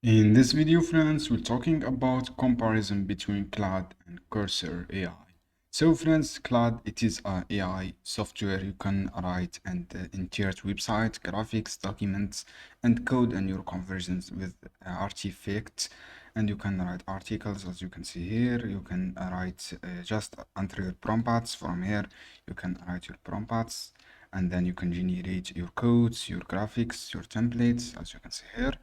In this video, friends, we're talking about comparison between Claude and Cursor AI. So, friends, Claude, it is an AI software you can write and integrate websites, graphics, documents, and code and your conversions with artifacts. And you can write articles, as you can see here. You can write just enter your prompts from here. You can write your prompts, and then you can generate your codes, your graphics, your templates, as you can see here.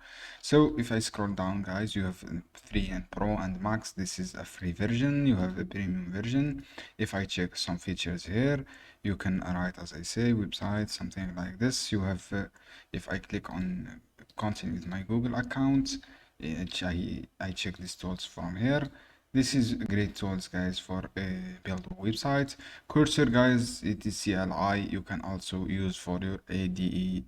So if I scroll down, guys, you have free and pro and max. This is a free version. You have a premium version. If I check some features here, you can write, as I say, website, something like this. You have, if I click on continue with my Google account, I check these tools from here. This is great tools, guys, for build a website. Cursor, guys, it is CLI. You can also use for your ADE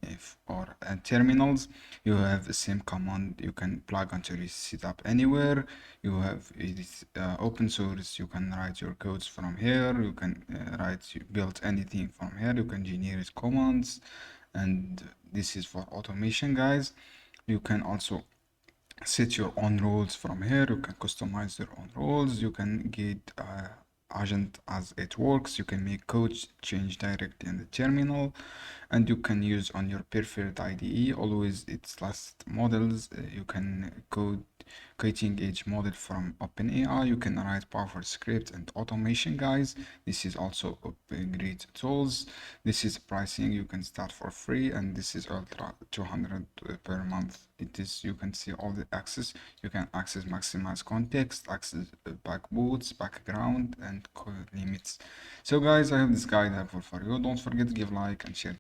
or terminals. You have the same command you can plug into your setup anywhere. You have it is open source. You can write your codes from here. You can build anything from here. You can generate commands, and this is for automation, guys. You can also set your own rules from here. You can customize your own rules. You can get agent as it works. You can make code change directly in the terminal, and you can use on your preferred IDE. Always its last models. You can code creating each model from OpenAI. You can write powerful script and automation, guys. This is also a great tools. This is pricing. You can start for free, and this is ultra 200 per month. It is, you can see all the access. You can access maximize context, access backboots, background, and code limits. So guys, I hope this guide helpful for you. Don't forget to give like and share